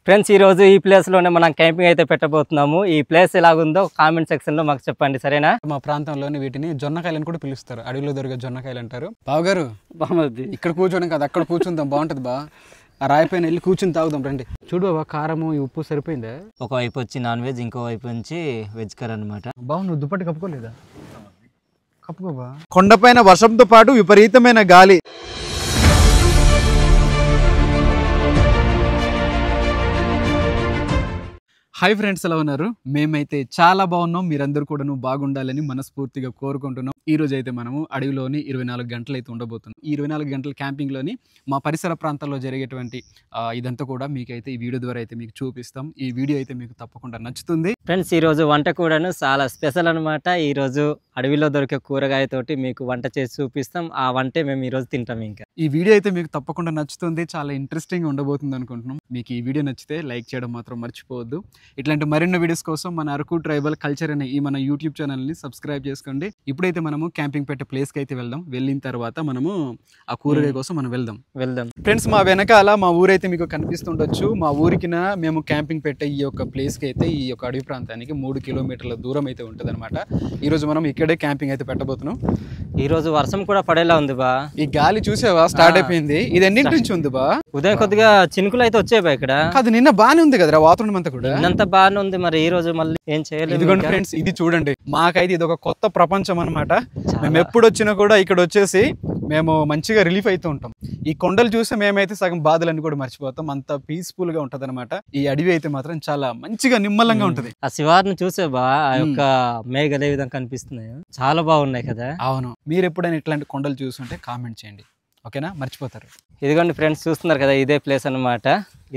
Friends ఈ రోజు ఈ ప్లేస్ లోనే మనం క్యాంపింగ్ అయితే పెట్టబోతున్నాము. ఈ ప్లేస్ ఎలాగుందో కామెంట్ సెక్షన్ లో మాకు చెప్పండి, సరేనా? మా ప్రాంతంలోని వీటిని జొన్నకాయలని కూడా పిలుస్తారు. అడవిలో దొరికే జొన్నకాయలు అంటారు. బావగారు ఇక్కడ కూర్చోడం కదా, అక్కడ కూర్చుందాం, బాగుంటది బా. ఆ రాయి పైన వెళ్ళి కూర్చుని తాగుదాం రండి. చూడు బాబా, కారము ఉప్పు సరిపోయిందా? ఒకవైపు వచ్చి నాన్ వెజ్, ఇంకో వైపు నుంచి వెజ్ కర్రీ అనమాట. బావు నువ్వు దుప్పటి కప్పుకోలేదా? కప్పుకోబా. కొండపైన వర్షంతో పాటు విపరీతమైన గాలి. హాయ్ ఫ్రెండ్స్, ఎలా ఉన్నారు? మేమైతే చాలా బాగున్నాం. మీరందరూ కూడా బాగుండాలని మనస్ఫూర్తిగా కోరుకుంటున్నాం. ఈ రోజు అయితే మనము అడవిలోని 24 గంటలు అయితే ఉండబోతున్నాం. ఈ 24 గంటల క్యాంపింగ్లోని మా పరిసర ప్రాంతాల్లో జరిగేటువంటి ఇదంతా కూడా మీకైతే ఈ వీడియో ద్వారా అయితే మీకు చూపిస్తాం. ఈ వీడియో అయితే మీకు తప్పకుండా నచ్చుతుంది. ఫ్రెండ్స్ ఈ రోజు వంట కూడాను చాలా స్పెషల్ అనమాట. ఈ రోజు అడవిలో దొరికే కూరగాయతోటి మీకు వంట చేసి చూపిస్తాం. ఆ వంటే మేము ఈ రోజు తింటాం. ఇంకా ఈ వీడియో అయితే మీకు తప్పకుండా నచ్చుతుంది. చాలా ఇంట్రెస్టింగ్ ఉండబోతుంది అనుకుంటున్నాం. మీకు ఈ వీడియో నచ్చితే లైక్ చేయడం మాత్రం మర్చిపోవద్దు. ఇట్లాంటి మరిన్ని వీడియోస్ కోసం మన అరకు ట్రైబల్ కల్చర్ అనే ఈ మన యూట్యూబ్ ఛానల్ని సబ్స్క్రైబ్ చేసుకోండి. ఇప్పుడైతే మనము క్యాంపింగ్ పెట్టే ప్లేస్కి అయితే వెళ్దాం. వెళ్ళిన తర్వాత మనము ఆ కూరగాయ కోసం మనం వెళ్దాం. ఫ్రెండ్స్, మా వెనకాల మా ఊరైతే మీకు కనిపిస్తుండొచ్చు. మా ఊరికిన మేము క్యాంపింగ్ పెట్టే ఈ యొక్క ప్లేస్కి అయితే ఈ యొక్క అడవి ప్రాంతానికి 3 కిలోమీటర్ల దూరం అయితే ఉంటుంది అనమాట. ఈ రోజు మనం ఇక్కడే క్యాంపింగ్ అయితే పెట్టబోతున్నాం. ఈ రోజు వర్షం కూడా పడేలా ఉంది బా. ఈ గాలి చూసావా, స్టార్ట్ అయిపోయింది. ఇది ఎన్నింటి నుంచి ఉంది బా? ఉదయం కొద్దిగా చినుకులు అయితే వచ్చాయి బా. ఇక్కడ అది నిన్న బానే ఉంది కదరా, వాతావరణం అంతా కూడా అంత బాగానే ఉంది. మరి ఈ రోజు మళ్ళీ ఏం చేయలేదు. ఇదిగోండి ఫ్రెండ్స్, ఇది చూడండి. మాకైతే ఇది ఒక కొత్త ప్రపంచం అనమాట. మేము ఎప్పుడు వచ్చినా కూడా ఇక్కడ వచ్చేసి మేము మంచిగా రిలీఫ్ అవుతూ ఉంటాం. ఈ కొండలు చూసి మేమైతే సగం బాధలన్నీ కూడా మర్చిపోతాం. అంత పీస్ఫుల్ గా ఉంటది అనమాట. ఈ అడవి అయితే మాత్రం చాలా మంచిగా నిమ్మలంగా ఉంటది. ఆ శివారిని చూసే బా, ఆ యొక్క మేఘలు ఏ విధంగా కనిపిస్తున్నాయి, చాలా బాగున్నాయి కదా. అవును, మీరు ఎప్పుడైనా ఇట్లాంటి కొండలు చూస్తుంటే కామెంట్ చేయండి, ఓకేనా? మర్చిపోతారు. ఇదిగోండి ఫ్రెండ్స్, చూస్తున్నారు కదా, ఇదే ప్లేస్ అనమాట.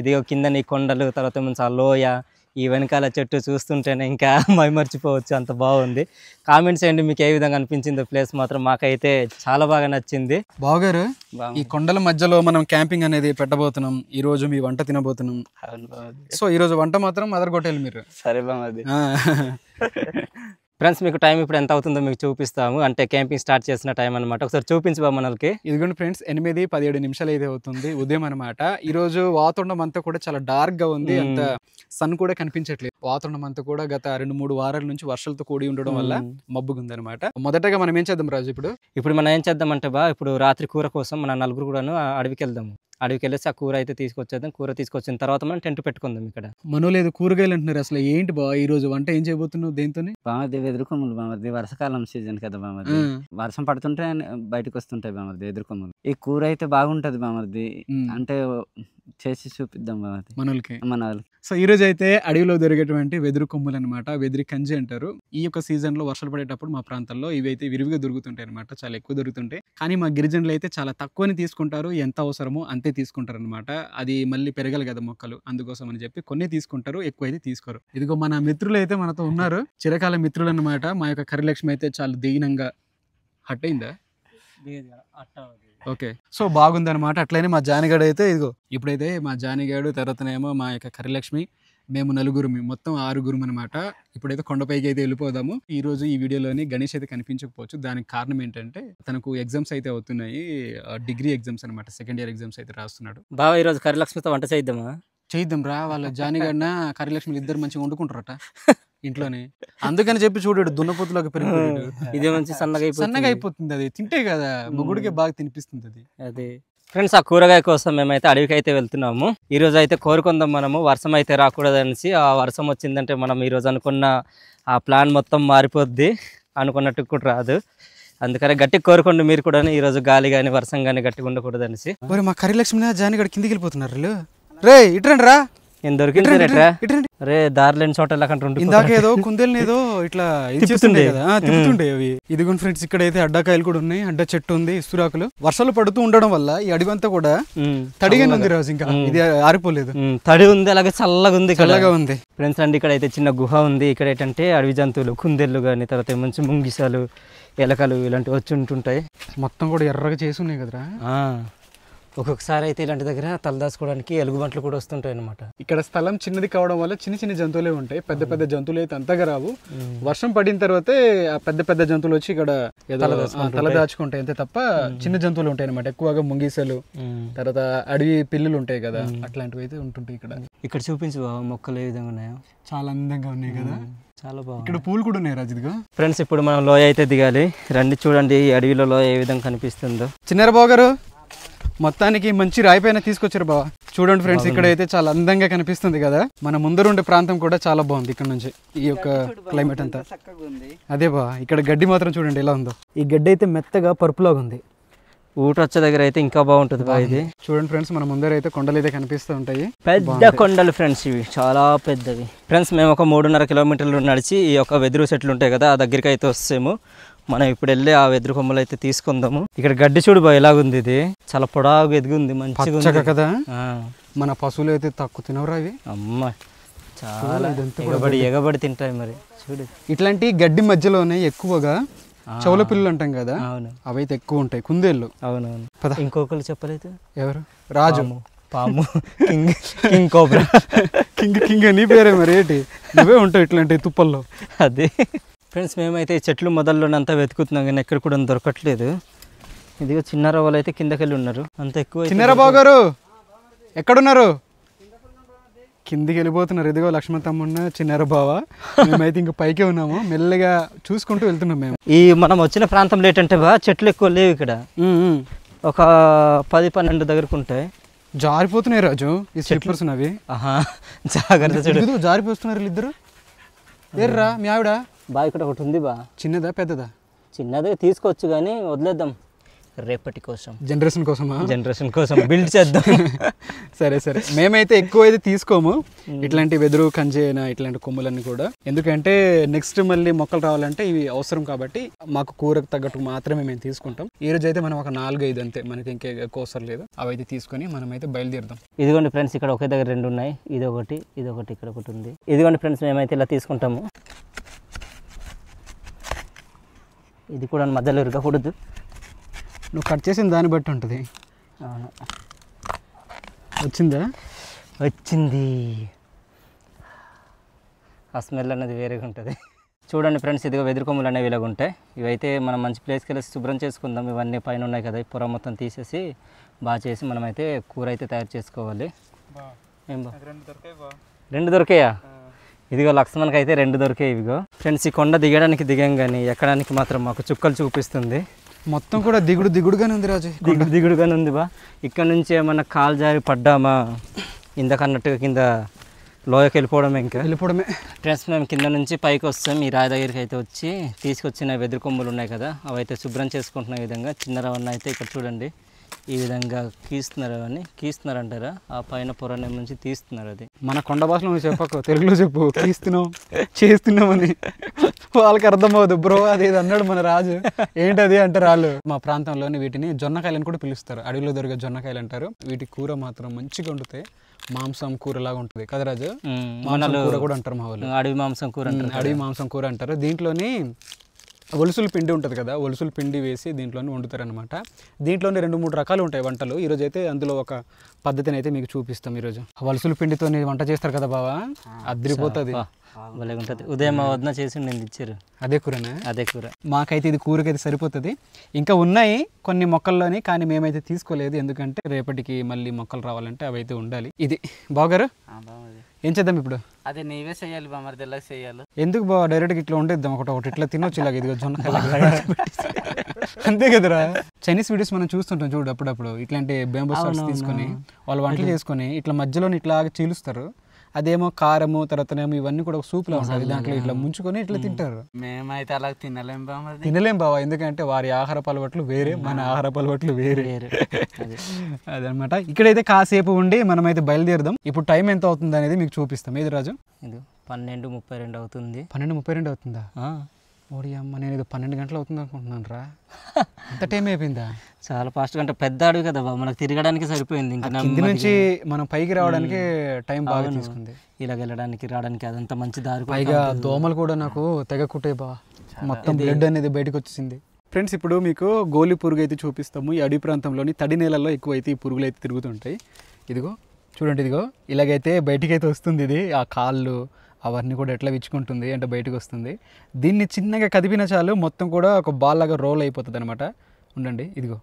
ఇది కింద నీ కొండలు, తర్వాత మంచి ఆ లోయ, ఈ వెనకాల చెట్టు చూస్తుంటేనే ఇంకా మర్చిపోవచ్చు, అంత బాగుంది. కామెంట్స్ చేయండి మీకు ఏ విధంగా అనిపించింది ప్లేస్. మాత్రం మాకైతే చాలా బాగా నచ్చింది. బావగారు, ఈ కొండల మధ్యలో మనం క్యాంపింగ్ అనేది పెట్టబోతున్నాం. ఈ రోజు మీ వంట తినబోతున్నాం. సో ఈ రోజు వంట మాత్రం అదరగొట్టాలి మీరు. సరే బాగుంది. ఫ్రెండ్స్, మీకు టైం ఇప్పుడు ఎంత అవుతుందో మీకు చూపిస్తాము. అంటే క్యాంపింగ్ స్టార్ట్ చేసిన టైం అనమాట. ఒకసారి చూపించబా మనకి. ఇదిగోండి ఫ్రెండ్స్, 8-17 నిమిషాలు అయితే అవుతుంది ఉదయం అనమాట. ఈ రోజు వాతావరణం అంతా కూడా చాలా డార్క్ గా ఉంది. అంత సన్ కూడా కనిపించట్లేదు. వాతావరణం అంతా కూడా గత 2-3 వారాల నుంచి వర్షాలతో కూడి ఉండడం వల్ల మబ్బుగా ఉంది అనమాట. మొదటగా మనం ఏం చేద్దాం రాజు? ఇప్పుడు మనం ఏం చేద్దామంటే బా, ఇప్పుడు రాత్రి కూర కోసం మన నలుగురు కూడాను అడవికి వెళ్దాము. అడవికి వెళ్ళేసి ఆ కూర అయితే తీసుకొచ్చేద్దాం. కూర తీసుకొచ్చిన తర్వాత మనం టెంట్ పెట్టుకుందాం ఇక్కడ. మనోలేదు కూరగాయలు అంటున్నారు. అసలు ఏంటి బా ఈ రోజు వంట ఏం చేయబోతున్నావు? దేంతో? బామర్ది వెదురుకొమ్మలు. బామర్ది వర్షాకాలం సీజన్ కదా బామర్ది, వర్షం పడుతుంటే బయటకు వస్తుంటాయి బామర్ది వెదురుకొమ్మలు. ఈ కూర అయితే బాగుంటది బామర్ది, అంటే చేసి చూపిద్దాం బామర్ది మన వాళ్ళకి. సో ఈ రోజు అయితే అడవిలో దొరికేటువంటి వెదురు కొమ్ములు అనమాట, వెదిరి కంజి అంటారు. ఈ యొక్క సీజన్ లో వర్షాలు పడేటప్పుడు మా ప్రాంతాల్లో ఇవి అయితే విరివిగా దొరుకుతుంటాయి అనమాట. చాలా ఎక్కువ దొరుకుతుంటాయి. కానీ మా గిరిజనులు అయితే చాలా తక్కువని తీసుకుంటారు. ఎంత అవసరమో అంతే తీసుకుంటారు అనమాట. అది మళ్ళీ పెరగాలి కదా మొక్కలు, అందుకోసం అని చెప్పి కొన్ని తీసుకుంటారు, ఎక్కువ అయితే తీసుకోరు. ఇదిగో మన మిత్రులు అయితే మనతో ఉన్నారు, చిరకాల మిత్రులు అనమాట. మా యొక్క కరిలక్ష్మి అయితే చాలా దీనంగా హట్ అయిందా? ఓకే, సో బాగుందనమాట. అట్లనే మా జానిగాడు అయితే ఇదిగో ఇప్పుడైతే మా జానిగాడు, తర్వాతనేమో మా యొక్క కరిలక్ష్మి, మేము నలుగురు, మొత్తం 6 అనమాట. ఇప్పుడైతే కొండపైకి అయితే వెళ్ళిపోదాము. ఈ రోజు ఈ వీడియోలోని గణేష్ అయితే కనిపించకపోవచ్చు. దానికి కారణం ఏంటంటే తనకు ఎగ్జామ్స్ అయితే అవుతున్నాయి, డిగ్రీ ఎగ్జామ్స్ అనమాట. సెకండ్ ఇయర్ ఎగ్జామ్స్ అయితే రాస్తున్నాడు. బావ ఈ రోజు కరిలక్ష్మితో వంట చేద్దామా? చేద్దాం రా. వాళ్ళ జానిగాడిన కరిలక్ష్మి ఇద్దరు మంచిగా వండుకుంటారట ఇంట్లోనే. అందుకని చెప్పి చూడాడు దున్నపోతులోకి పెరిగిపోయాడు. ఇదే మంచి సన్నగా అయిపోతుంది. అది తింటే కదా మొగుడికి బాగా తినిపిస్తుంది అది. అదే ఫ్రెండ్స్, ఆ కూరగాయ కోసం మేమైతే అడవికి అయితే వెళ్తున్నాము. ఈ రోజు అయితే కోరుకుందాం మనము, వర్షం అయితే రాకూడదనేసి. ఆ వర్షం వచ్చిందంటే మనం ఈ రోజు అనుకున్న ఆ ప్లాన్ మొత్తం మారిపోద్ది, అనుకున్నట్టు కూడా రాదు. అందుకని గట్టిగా కోరుకోండి మీరు కూడా, ఈ రోజు గాలి కానీ వర్షం కానీ గట్టిగా ఉండకూడదు అనేసి. మరి మా కరిలక్ష్మి జానిగాడు కిందికి వెళ్ళిపోతున్నారు. రే ఇట్రండి రా. నేను దొరికింది రే, దారిలేని చోట ఇందాక ఏదో కుందేలు ఏదో ఇట్లా తిప్పుతుండే కదా, తిప్పుతుండే అవి. ఇదిగోండి ఫ్రెండ్స్, ఇక్కడైతే అడ్డకాయలు కూడా ఉన్నాయి, అడ్డ చెట్టు ఉంది, ఇసురాకులు. వర్షాలు పడుతూ ఉండడం వల్ల ఈ అడవి అంతా కూడా తడిగానే ఉంది రాజు. ఇంకా ఇది ఆరిపోలేదు, తడి ఉంది, అలాగే చల్లగా ఉంది. ఫ్రెండ్స్ అండి, ఇక్కడ అయితే చిన్న గుహ ఉంది. ఇక్కడ ఏంటంటే అడవి జంతువులు, కుందేళ్ళు కానీ, తర్వాత మంచి ముంగిసాలు, ఎలకలు ఇలాంటివి వచ్చి ఉంటుంటాయి. మొత్తం కూడా ఎర్రగా చేసి ఉన్నాయి కదరా. ఒక్కొక్కసారి అయితే ఇలాంటి దగ్గర తలదాచుకోవడానికి ఎలుగుబంట్లు కూడా వస్తుంటాయి అన్నమాట. ఇక్కడ స్థలం చిన్నది కావడం వల్ల చిన్న చిన్న జంతువులే ఉంటాయి, పెద్ద పెద్ద జంతువులు అయితే అంతగా రావు. వర్షం పడిన తర్వాతే ఆ పెద్ద పెద్ద జంతువులు వచ్చి ఇక్కడ తలదాచుకుంటాయి అంతే తప్ప చిన్న జంతువులు ఉంటాయి అనమాట. ఎక్కువగా ముంగీసలు, తర్వాత అడవి పిల్లులు ఉంటాయి కదా, అట్లాంటివి అయితే ఉంటుంటాయి ఇక్కడ. ఇక్కడ చూపించు బాబు మొక్కలు ఏ విధంగా ఉన్నాయో, చాలా అందంగా ఉన్నాయి కదా, చాలా బాగుంది. ఇక్కడ పూలు కూడా ఉన్నాయి రాజుదిగా. ఫ్రెండ్స్ ఇప్పుడు మనం లోయ అయితే దిగాలి. రండి చూడండి ఈ అడవిలో లోయ ఏ విధంగా కనిపిస్తుందో. చిన్నారా బావ గారు మొత్తానికి మంచి రాయి పైన తీసుకొచ్చారు బావ. చూడండి ఫ్రెండ్స్, ఇక్కడ అయితే చాలా అందంగా కనిపిస్తుంది కదా. మన ముందరుండే ప్రాంతం కూడా చాలా బాగుంది. ఇక్కడ నుంచి ఈ యొక్క క్లైమేట్ అంతా అదే బా. ఇక్కడ గడ్డి మాత్రం చూడండి ఎలా ఉందో. ఈ గడ్డి అయితే మెత్తగా పరుపులాగా ఉంది. ఊటొచ్చే దగ్గర అయితే ఇంకా బాగుంటుంది బా. ఇది చూడండి ఫ్రెండ్స్, మన ముందర అయితే కొండలు అయితే కనిపిస్తూ ఉంటాయి. పెద్ద కొండలు ఫ్రెండ్స్, ఇవి చాలా పెద్దవి. ఫ్రెండ్స్ మేము ఒక 3.5 కిలోమీటర్లు నడిచి ఈ యొక్క వెదురు చెట్లు ఉంటాయి కదా, ఆ దగ్గరికి అయితే వస్తాము. మనం ఇప్పుడు వెళ్ళి ఆ వెదురు కొమ్మలు అయితే తీసుకుందాము. ఇక్కడ గడ్డి చూడు బా ఎలాగుంది, ఇది చాలా పొడవుగా ఎదిగింది, మంచిగా కదా. మన పశువులు అయితే తక్కువ తినవరా ఇవి. అమ్మ చాలా ఎగబడి తింటాయి మరి. చూడు ఇట్లాంటి గడ్డి మధ్యలోనే ఎక్కువగా చౌల పిల్లలు అంటాం కదా, అవైతే ఎక్కువ ఉంటాయి, కుందేళ్ళు. అవునవును. ఇంకొకరు చెప్పలేదు ఎవరు? రాజు, పాము, కింగ్, కింగ్ కోబ్రా. కింగ్ నీ పేరే మరి ఏంటి, నువ్వే ఉంటావు ఇట్లాంటి తుప్పల్లో. అదే ఫ్రెండ్స్, మేమైతే చెట్లు మొదల్లోనంతా వెతుకుతున్నాం కానీ ఎక్కడ కూడా దొరకట్లేదు. ఇదిగో చిన్నారా వాళ్ళు అయితే కిందకి వెళ్ళి ఉన్నారు. అంత ఎక్కువ. చిన్నారా బాబు గారు ఎక్కడున్నారు? కిందికి వెళ్ళిపోతున్నారు. ఇదిగో లక్ష్మణ్ తమ్మున్న, చిన్నారా బావ. మేమైతే ఇంకా పైకే ఉన్నాము, మెల్లగా చూసుకుంటూ వెళ్తున్నాం మేము. ఈ మనం వచ్చిన ప్రాంతంలో ఏంటంటే బా చెట్లు ఎక్కువ లేవు ఇక్కడ. ఒక 10-12 దగ్గరకు ఉంటాయి. జారిపోతున్నాయి రాజు ఈ స్లిప్పర్స్ అవి. జాగ్రత్త చూడు, జారిపోతున్నారు వీళ్ళిద్దరు. ఏర్రా మీ ఆవిడ బా ఇక్కడ ఒకటి ఉంది బా. చిన్నదా పెద్దదా? చిన్నదే తీసుకోవచ్చు కానీ వదిలేద్దాం, రేపటి కోసం, జనరేషన్ కోసమా? జనరేషన్ కోసం బిల్డ్ చేద్దాం. సరే సరే, మేమైతే ఎక్కువ అయితే తీసుకోము ఇట్లాంటి వెదురు కంజేనా ఇట్లాంటి కొమ్ములన్నీ కూడా. ఎందుకంటే నెక్స్ట్ మళ్ళీ మొక్కలు రావాలంటే ఇవి అవసరం కాబట్టి మాకు కూరకు తగ్గట్టు మాత్రమే మేము తీసుకుంటాం. ఈ రోజు అయితే మనం ఒక 4-5 అంతే, మనకి ఇంకే ఎక్కువ అవసరం లేదు. అవైతే తీసుకొని మనమైతే బయలుదేరుదాం. ఇదిగోండి ఫ్రెండ్స్, ఇక్కడ ఒకే దగ్గర 2 ఉన్నాయి. ఇదొకటి ఇక్కడ ఒకటి ఉంది. ఇదిగోండి ఫ్రెండ్స్, మేమైతే ఇలా తీసుకుంటాము. ఇది కూడా మధ్యలో ఇరగకూడదు. నువ్వు కట్ చేసిన దాన్ని బట్టి ఉంటుంది. అవును, వచ్చిందా? వచ్చింది. ఆ స్మెల్ అనేది వేరేగా ఉంటుంది. చూడండి ఫ్రెండ్స్, ఇదిగో వెదురు కొమ్ములు అనేవి ఇలాగ ఉంటాయి. ఇవైతే మనం మంచి ప్లేస్కి వెళ్ళి శుభ్రం చేసుకుందాం. ఇవన్నీ పైన ఉన్నాయి కదా, ఈ పొర మొత్తం తీసేసి బాగా చేసి మనమైతే కూర అయితే తయారు చేసుకోవాలి. ఏం బా 2 దొరికాయా? ఇదిగో లక్ష్మణ్కి అయితే 2 దొరికాయి. ఇవిగో ఫ్రెండ్స్, ఈ కొండ దిగం కానీ ఎక్కడానికి మాత్రం మాకు చుక్కలు చూపిస్తుంది. మొత్తం కూడా దిగుడుగానే ఉంది రాజు. దిగుడుగానే ఉంది బా. ఇక్కడ నుంచి ఏమన్నా కాలు జారి పడ్డామా ఇందకన్నట్టుగా కింద లోయకి వెళ్ళిపోవడమే. ఫ్రెండ్స్, మేము కింద నుంచి పైకి వస్తాం. ఈ రాయి దగ్గరికి అయితే వచ్చి తీసుకొచ్చిన వెదురు కొమ్ములు ఉన్నాయి కదా, అవి అయితే శుభ్రం చేసుకుంటున్న విధంగా చిన్న రవన్న అయితే ఇక్కడ చూడండి ఈ విధంగా కీస్తున్నారు అంటారా, ఆ పైన పొరనే నుంచి తీస్తున్నారు. అది మన కొండ భాషలో నువ్వు చెప్పకు, తెలుగులో చెప్పు. చేస్తున్నామని వాళ్ళకి అర్థమవుదు. బ్రో అది అన్నాడు మన రాజు. ఏంటది అంటారు వాళ్ళు. మా ప్రాంతంలోని వీటిని జొన్నకాయలని కూడా పిలుస్తారు. అడవిలో దొరికే జొన్నకాయలు అంటారు. వీటి కూర మాత్రం మంచిగా వండితే మాంసం కూర లాగా ఉంటుంది కదా రాజు. కూర కూడా అంటారు మా వాళ్ళు. అడవి మాంసం కూర అంటారు. దీంట్లోని ఒలుసులు పిండి ఉంటుంది కదా, ఒలుసులు పిండి వేసి దీంట్లోనే వండుతారు అనమాట. దీంట్లోనే 2-3 రకాలు ఉంటాయి వంటలు. ఈరోజు అయితే అందులో ఒక పద్ధతిని అయితే మీకు చూపిస్తాం. ఈరోజు ఒలుసులు పిండితో వంట చేస్తారు కదా బావా, అదిరిపోతుంది. ఉదయం మా వదిన చేసి నేను ఇచ్చారు. అదే కూరనా? అదే కూర. మాకైతే ఇది కూరకైతే సరిపోతుంది. ఇంకా ఉన్నాయి కొన్ని మొక్కల్లోని, కానీ మేమైతే తీసుకోలేదు. ఎందుకంటే రేపటికి మళ్ళీ మొక్కలు రావాలంటే అవి అయితే ఉండాలి. ఇది బావగారు ఏం చేద్దాం ఇప్పుడు? అదే నీవే చేయాలి బా, మరి తెల్లగా చేయాలి. ఎందుకు బావ, డైరెక్ట్గా ఇట్లా ఉండేద్దాం. ఒకటి ఇట్లా తినొచ్చు ఇలాగ. ఇదిగో జొన్నకాయ అంతే కదరా. చైనీస్ వీడియోస్ మనం చూస్తుంటాం చూడు అప్పుడప్పుడు. ఇట్లాంటి బేంబూ స్టాక్స్ తీసుకొని వాళ్ళు వంటలు చేసుకొని ఇట్లా మధ్యలో ఇట్లా చీలుస్తారు. అదేమో కారము, తర్వాతనేమో ఇవన్నీ కూడా సూప్ లా ఉంటుంది. దాంట్లో ఇట్లా ముంచుకొని ఇట్లా తింటారు. మేమైతే అలా తినలేం బావ, ఎందుకంటే వారి ఆహారపు అలవాట్లు వేరే, మన ఆహారపు అలవాట్లు వేరే. అదనమాట. ఇక్కడైతే కాసేపు ఉండి మనమైతే బయలుదేరదాం. ఇప్పుడు టైం ఎంత అవుతుంది అనేది మీకు చూపిస్తాం. ఏది రాజు? 12:32 అవుతుంది. 12:32 అవుతుందా? ఓడి అమ్మ, నేను ఇది 12 గంటలు అవుతుంది అనుకుంటున్నాను రా. అంత టైం అయిపోయిందా? చాలా ఫాస్ట్గా. అంటే పెద్ద అడుగు కదా బా, మనకు తిరగడానికి సరిపోయింది. ఇంకా కింది నుంచి మనం పైకి రావడానికి టైం బాగా తీసుకుంది. ఇలా వెళ్ళడానికి రావడానికి అదంతా మంచి దారి. పైగా దోమలు కూడా నాకు తెగ కుట్టే బా, మొత్తం బ్లడ్ అనేది బయటకు వచ్చేసింది. ఫ్రెండ్స్ ఇప్పుడు మీకు గోలి పురుగు అయితే చూపిస్తాము. ఈ అడవి ప్రాంతంలోని తడి నేలల్లో ఎక్కువైతే ఈ పురుగులు అయితే తిరుగుతుంటాయి. ఇదిగో చూడండి, ఇదిగో ఇలాగైతే బయటికి అయితే వస్తుంది. ఇది ఆ కాళ్ళు అవన్నీ కూడా ఎట్లా విచ్చుకుంటుంది అంటే బయటకు వస్తుంది. దీన్ని చిన్నగా కదిపిన చాలు మొత్తం కూడా ఒక బాల్ లాగా రోల్ అయిపోతుంది అనమాట. ఉండండి, ఇదిగో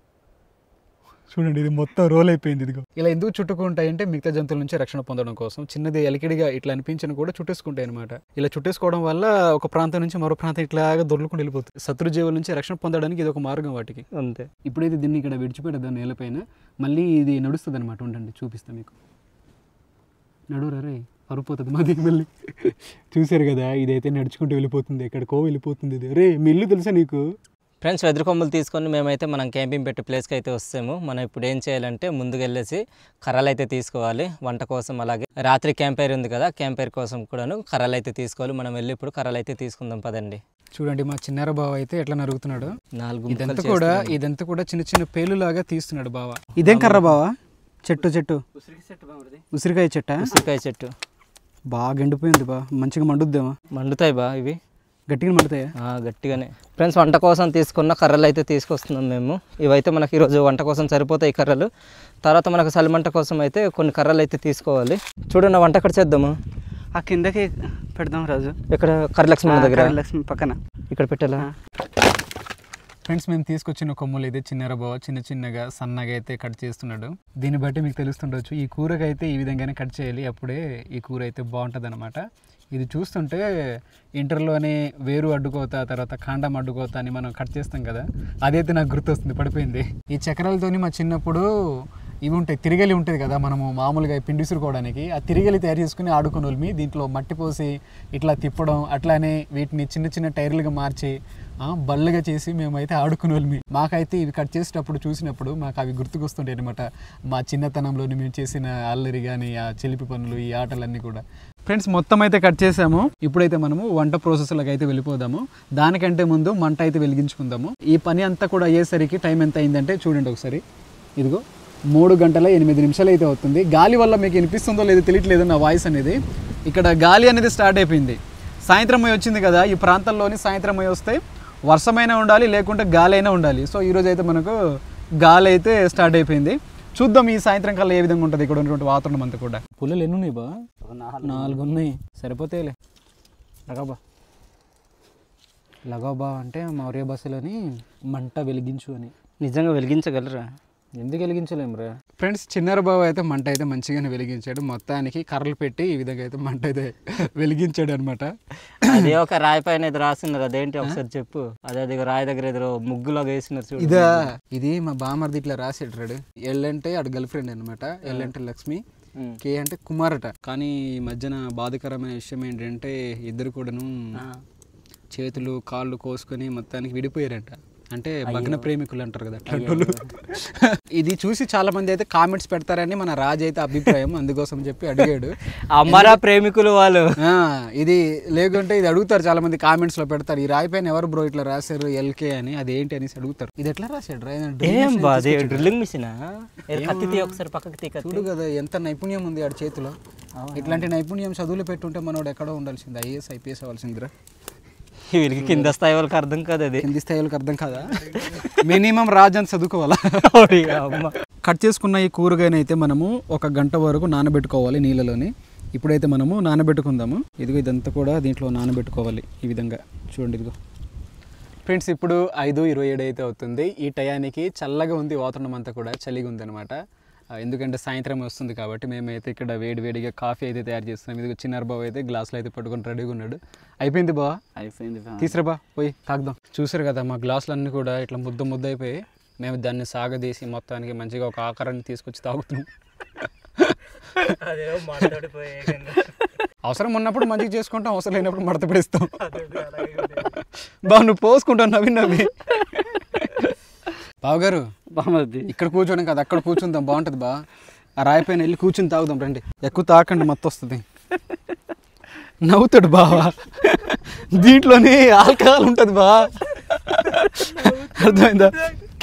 చూడండి, ఇది మొత్తం రోల్ అయిపోయింది. ఇదిగో ఇలా ఎందుకు చుట్టుకుంటాయి అంటే మిగతా జంతువుల నుంచి రక్షణ పొందడం కోసం. చిన్నది ఎలికిడిగా ఇట్లా అనిపించిన కూడా చుట్టేసుకుంటాయి అనమాట. ఇలా చుట్టేసుకోవడం వల్ల ఒక ప్రాంతం నుంచి మరో ప్రాంతం ఇట్లాగా దొర్లుకుంటూ వెళ్ళిపోతుంది. శత్రుజీవుల నుంచి రక్షణ పొందడానికి ఇది ఒక మార్గం వాటికి. అంతే. ఇప్పుడైతే దీన్ని ఇక్కడ విడిచిపెట్టదాం నేలపైన, మళ్ళీ ఇది నడుస్తుంది అనమాట. ఉండండి చూపిస్తాను మీకు. నడువురే పరుపోతుంది మాది. మళ్ళీ చూసారు కదా, ఇదైతే నడుచుకుంటూ వెళ్ళిపోతుంది, ఎక్కడికో వెళ్ళిపోతుంది. ఇది రే మీ ఇల్లు తెలుసా నీకు? ఫ్రెండ్స్, వెదురు కొమ్మలు తీసుకొని మేమైతే మనం క్యాంపింగ్ పెట్టే ప్లేస్కి అయితే వస్తాము. మనం ఇప్పుడు ఏం చేయాలంటే ముందుకు వెళ్ళేసి కర్రలు అయితే తీసుకోవాలి వంట కోసం. అలాగే రాత్రి క్యాంప్ ఫైర్ ఉంది కదా, క్యాంప్ ఫైర్ కోసం కూడాను కర్రలు అయితే తీసుకోవాలి. మనం వెళ్ళి ఇప్పుడు కర్రలు అయితే తీసుకుందాం పదండి. చూడండి మా చిన్నార బావ అయితే ఎట్లా నరుగుతున్నాడు. 4 ఇదంతా కూడా చిన్న చిన్న పేలులాగా తీస్తున్నాడు బావ. ఇదేం కర్ర బావ? చెట్టు ఉసిరికాయ చెట్టు బాగా ఎండిపోయింది బా. మంచిగా మండుద్దేమో. మండుతాయి బా, ఇవి గట్టిగా మండుతాయా? గట్టిగానే. ఫ్రెండ్స్, వంట కోసం తీసుకున్న కర్రలు అయితే తీసుకొస్తున్నాం మేము. ఇవైతే మనకి ఈరోజు వంట కోసం సరిపోతాయి కర్రలు. తర్వాత మనకు సలిమంట కోసం అయితే కొన్ని కర్రలు అయితే తీసుకోవాలి. చూడండి, వంట ఎక్కడ చేద్దాము? ఆ కిందకి పెడదాం రాజు. ఇక్కడ కర్రలక్ష్మి దగ్గర, లక్ష్మి పక్కన ఇక్కడ పెట్టాలా? ఫ్రెండ్స్, మేము తీసుకొచ్చిన కొమ్ములు అయితే చిన్నార బావ చిన్నగా సన్నగా అయితే కట్ చేస్తున్నాడు. దీన్ని బట్టి మీకు తెలుస్తుండొచ్చు, ఈ కూరకైతే ఈ విధంగానే కట్ చేయాలి, అప్పుడే ఈ కూర అయితే బాగుంటుంది అనమాట. ఇది చూస్తుంటే ఇంటర్లోనే వేరు అడ్డుకోత, తర్వాత కాండం అడ్డుకోత అని మనం కట్ చేస్తాం కదా, అదైతే నాకు గుర్తొస్తుంది, పడిపోయింది. ఈ చక్రాలతోని మా చిన్నప్పుడు ఇవి ఉంటాయి, తిరిగలి ఉంటుంది కదా, మనము మామూలుగా పిండి విసురుకోవడానికి ఆ తిరిగలి తయారు చేసుకుని ఆడుకునే వాళ్ళమి. దీంట్లో మట్టి పోసి ఇట్లా తిప్పడం, అట్లానే వీటిని చిన్న చిన్న టైర్లుగా మార్చి బల్లగా చేసి మేమైతే ఆడుకునే వాళ్ళమి. మాకైతే ఇవి కట్ చేసేటప్పుడు చూసినప్పుడు మాకు అవి గుర్తుకొస్తుంటాయి అనమాట. మా చిన్నతనంలోని మేము చేసిన అల్లరి కానీ ఆ చిలిపి పనులు, ఈ ఆటలన్నీ కూడా. ఫ్రెండ్స్, మొత్తం అయితే కట్ చేసాము. ఇప్పుడైతే మనము వంట ప్రాసెస్లోకి అయితే వెళ్ళిపోదాము. దానికంటే ముందు మంట అయితే వెలిగించుకుందాము. ఈ పని అంతా కూడా అయ్యేసరికి టైం ఎంత అయిందంటే చూడండి ఒకసారి. ఇదిగో 3 గంటల 8 నిమిషాలు అయితే అవుతుంది. గాలి వల్ల మీకు వినిపిస్తుందో లేదో తెలియట్లేదు నా వాయిస్ అనేది. ఇక్కడ గాలి అనేది స్టార్ట్ అయిపోయింది. సాయంత్రం అయి వచ్చింది కదా, ఈ ప్రాంతంలోని సాయంత్రం అయి వస్తే వర్షమైనా ఉండాలి, లేకుంటే గాలి అయినా ఉండాలి. సో ఈరోజు అయితే మనకు గాలి అయితే స్టార్ట్ అయిపోయింది. చూద్దాం ఈ సాయంత్రం కల్లా ఏ విధంగా ఉంటుంది ఇక్కడ ఉన్నటువంటి వాతావరణం అంతా కూడా. పుల్లలు ఎన్ని ఉన్నాయి బా? 4 ఉన్నాయి, సరిపోతాయిలే. లగాబా అంటే మౌర్య భాషలోని మంట వెలిగించు అని. నిజంగా వెలిగించగలరా? ఎందుకు వెలిగించలేమురా. ఫ్రెండ్స్, చిన్నార బాబు అయితే మంట అయితే మంచిగానే వెలిగించాడు. మొత్తానికి కర్రలు పెట్టి ఈ విధంగా అయితే మంట అయితే వెలిగించాడు అనమాట. అదే ఒక రాయి పైన ఏదో రాసినారు, అదేంటి ఒకసారి చెప్పు. అదే రాయి దగ్గర ఏదో ముగ్గులాగా వేసినారు చూడు. ఇది మా బామర్ది ఇట్లా రాసేటాడు. ఎల్ అంటే ఆడు గర్ల్ ఫ్రెండ్ అనమాట. ఎల్ అంటే లక్ష్మి, కే అంటే కుమారట. కానీ ఈ మధ్యన బాధాకరమైన విషయం ఏంటంటే ఇద్దరు కూడాను చేతులు కాళ్ళు కోసుకొని మొత్తానికి విడిపోయారంట. అంటే భగ్న ప్రేమికులు అంటారు కదా. ఇది చూసి చాలా మంది అయితే కామెంట్స్ పెడతారని మన రాజు అయితే అభిప్రాయం. అందుకోసం చెప్పి అడిగాడు. అమ్మారా ప్రేమికులు వాళ్ళు. ఇది లేకుంటే ఇది అడుగుతారు చాలా మంది, కామెంట్స్ లో పెడతారు, ఈ రాయి పైన ఎవరు బ్రో ఇట్లా రాశారు ఎల్కే అని, అదేంటి అనేసి అడుగుతారు. ఇది ఎట్లా రాశాడు? డ్రిల్లింగ్ మిషన్ ఒకసారి పక్కకి తీక చూడు కదా ఎంత నైపుణ్యం ఉంది ఆడి చేతిలో. ఇట్లాంటి నైపుణ్యం చదువులు పెట్టుంటే మనోడు ఎక్కడో ఉండాల్సింది, ఐఏఎస్ ఐపీఎస్ అవ్వాల్సిందిరా. వీళ్ళకి కింద స్థాయి వాళ్ళకి అర్థం కాదు. అది కింది స్థాయి వాళ్ళకి అర్థం కాదా? మినిమం రాజని చదువుకోవాలా? కట్ చేసుకున్న ఈ కూరగాయనైతే మనము 1 గంట వరకు నానబెట్టుకోవాలి నీళ్ళలోని. ఇప్పుడైతే మనము నానబెట్టుకుందాము. ఇదిగో ఇదంతా కూడా దీంట్లో నానబెట్టుకోవాలి ఈ విధంగా. చూడండి ఇదిగో. ఫ్రెండ్స్, ఇప్పుడు 5:27 అయితే అవుతుంది. ఈ టయానికి చల్లగా ఉంది వాతావరణం అంతా కూడా, చలిగా ఉంది అనమాట. ఎందుకంటే సాయంత్రం వస్తుంది కాబట్టి మేమైతే ఇక్కడ వేడిగా కాఫీ అయితే తయారు చేస్తున్నాం. ఇది చిన్నార బాబు అయితే గ్లాసులు అయితే పట్టుకొని రెడీగా ఉన్నాడు. అయిపోయింది బా? అయిపోయింది. తీసురా బా, పోయి తాగుదాం. చూసారు కదా మా గ్లాసులు అన్నీ కూడా ఇట్లా ముద్ద అయిపోయి మేము దాన్ని సాగదీసి మొత్తానికి మంచిగా ఒక ఆకారాన్ని తీసుకొచ్చి తాగుతున్నాం. అవసరం ఉన్నప్పుడు మంచిగా చేసుకుంటాం, అవసరం లేనప్పుడు మడత పెడతాం. బా నువ్వు పోసుకుంటావు నవ్వి. బావగారు ఇక్కడ కూర్చోడం కదా, అక్కడ కూర్చుందాం, బాగుంటుంది బా. ఆ రాయి పైన వెళ్ళి కూర్చుని తాగుదాం రండి. ఎక్కువ తాకండి మత్తు వస్తుంది. నవ్వుతాడు బావా. దీంట్లోనే ఆల్కహాల్ ఉంటుంది బా, అర్థమైందా?